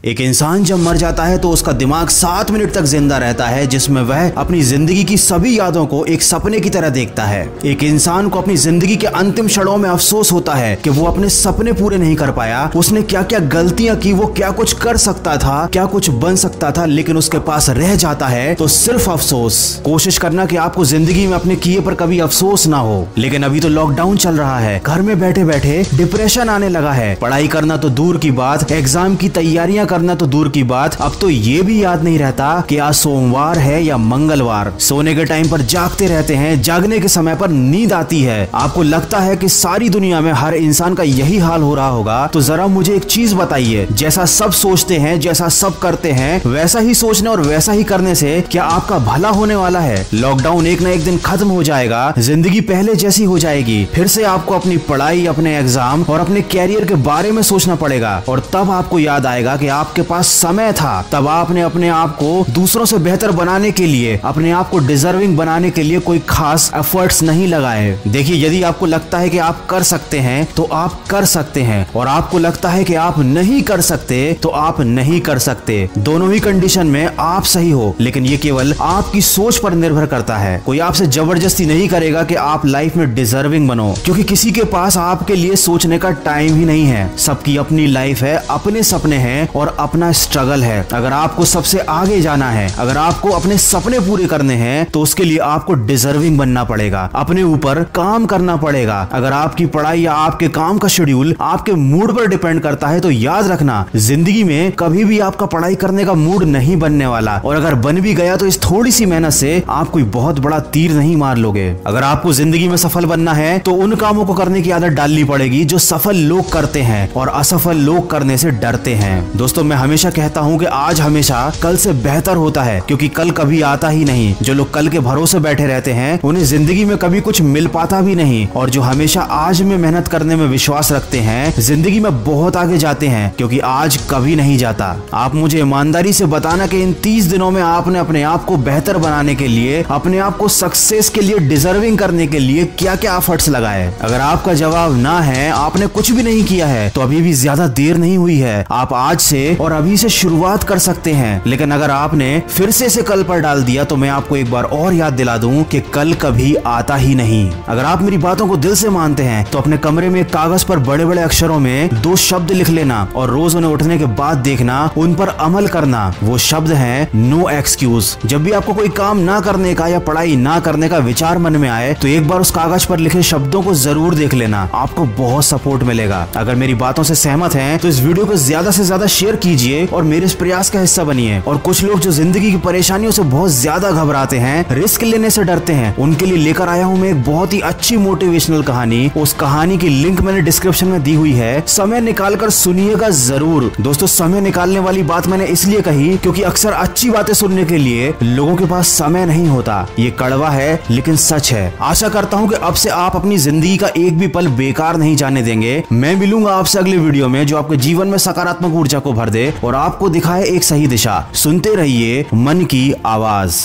एक इंसान जब मर जाता है तो उसका दिमाग 7 मिनट तक जिंदा रहता है, जिसमें वह अपनी जिंदगी की सभी यादों को एक सपने की तरह देखता है। एक इंसान को अपनी जिंदगी के अंतिम क्षणों में अफसोस होता है कि वो अपने सपने पूरे नहीं कर पाया। उसने क्या क्या गलतियां की, वो क्या कुछ कर सकता था, क्या कुछ बन सकता था, लेकिन उसके पास रह जाता है तो सिर्फ अफसोस। कोशिश करना कि आपको जिंदगी में अपने किए पर कभी अफसोस ना हो। लेकिन अभी तो लॉकडाउन चल रहा है, घर में बैठे बैठे डिप्रेशन आने लगा है। पढ़ाई करना तो दूर की बात, एग्जाम की तैयारियां करना तो दूर की बात, अब तो ये भी याद नहीं रहता कि आज सोमवार है या मंगलवार। सोने के टाइम पर जागते रहते हैं, जागने के समय पर नींद आती है। आपको लगता है कि सारी दुनिया में हर इंसान का यही हाल हो रहा होगा। तो जरा मुझे एक चीज बताइए, जैसा सब सोचते हैं, जैसा सब करते हैं, वैसा ही सोचने और वैसा ही करने से क्या आपका भला होने वाला है? लॉकडाउन एक ना एक दिन खत्म हो जाएगा, जिंदगी पहले जैसी हो जाएगी। फिर से आपको अपनी पढ़ाई, अपने एग्जाम और अपने कैरियर के बारे में सोचना पड़ेगा। और तब आपको याद आएगा कि आपके पास समय था, तब आपने अपने आप को दूसरों से बेहतर बनाने के लिए, अपने आप को डिजर्विंग बनाने के लिए कोई खास एफर्ट्स नहीं लगाए। देखिए, यदि आपको लगता है कि आप कर सकते हैं तो आप कर सकते हैं, और आपको लगता है कि आप नहीं कर सकते तो आप नहीं कर सकते। दोनों ही कंडीशन में आप सही हो, लेकिन ये केवल आपकी सोच पर निर्भर करता है। कोई आपसे जबरदस्ती नहीं करेगा कि आप लाइफ में डिजर्विंग बनो, क्योंकि किसी के पास आपके लिए सोचने का टाइम ही नहीं है। सबकी अपनी लाइफ है, अपने सपने हैं और अपना स्ट्रगल है। अगर आपको सबसे आगे जाना है, अगर आपको अपने सपने पूरे करने हैं, तो उसके लिए आपको डिजर्विंग बनना पड़ेगा, अपने ऊपर काम करना पड़ेगा। अगर आपकी पढ़ाई या आपके काम का शेड्यूल आपके मूड पर डिपेंड करता है तो याद रखना, जिंदगी में कभी भी आपका पढ़ाई करने का मूड नहीं बनने वाला। और अगर बन भी गया तो इस थोड़ी सी मेहनत से आप कोई बहुत बड़ा तीर नहीं मार लोगे। अगर आपको जिंदगी में सफल बनना है तो उन कामों को करने की आदत डालनी पड़ेगी जो सफल लोग करते हैं और असफल लोग करने से डरते हैं। दोस्तों, मैं हमेशा कहता हूं कि आज हमेशा कल से बेहतर होता है, क्योंकि कल कभी आता ही नहीं। जो लोग कल के भरोसे बैठे रहते हैं उन्हें जिंदगी में कभी कुछ मिल पाता भी नहीं, और जो हमेशा आज में मेहनत करने में विश्वास रखते हैं जिंदगी में बहुत आगे जाते हैं, क्योंकि आज कभी नहीं जाता। आप मुझे ईमानदारी से बताना कि इन 30 दिनों में आपने अपने आप को बेहतर बनाने के लिए, अपने आप को सक्सेस के लिए, डिजर्विंग करने के लिए क्या क्या एफर्ट्स लगाए? अगर आपका जवाब ना है, आपने कुछ भी नहीं किया है, तो अभी भी ज्यादा देर नहीं हुई है। आप आज से और अभी से शुरुआत कर सकते हैं। लेकिन अगर आपने फिर से इसे कल पर डाल दिया तो मैं आपको एक बार और याद दिला दूं कि कल कभी आता ही नहीं। अगर आप मेरी बातों को दिल से मानते हैं तो अपने कमरे में कागज पर बड़े बड़े अक्षरों में 2 शब्द लिख लेना, और रोज उन्हें उठने के बाद देखना, उन पर अमल करना। वो शब्द हैं नो एक्सक्यूज। जब भी आपको कोई काम ना करने का या पढ़ाई ना करने का विचार मन में आए तो एक बार उस कागज पर लिखे शब्दों को जरूर देख लेना, आपको बहुत सपोर्ट मिलेगा। अगर मेरी बातों से सहमत हैं तो इस वीडियो को ज्यादा से ज्यादा शेयर कीजिए और मेरे इस प्रयास का हिस्सा बनिए। और कुछ लोग जो जिंदगी की परेशानियों से बहुत ज्यादा घबराते हैं, रिस्क लेने से डरते हैं, उनके लिए लेकर आया हूँ मैं एक बहुत ही अच्छी मोटिवेशनल कहानी। उस कहानी की लिंक मैंने डिस्क्रिप्शन में दी हुई है, समय निकालकर सुनिएगा जरूर। दोस्तों, समय निकालने वाली बात मैंने इसलिए कही क्योंकि अक्सर अच्छी बातें सुनने के लिए लोगों के पास समय नहीं होता। ये कड़वा है लेकिन सच है। आशा करता हूँ कि अब से आप अपनी जिंदगी का एक भी पल बेकार नहीं जाने देंगे। मैं मिलूंगा आपसे अगले वीडियो में जो आपके जीवन में सकारात्मक ऊर्जा को भर दे और आपको दिखाए एक सही दिशा। सुनते रहिए मन की आवाज।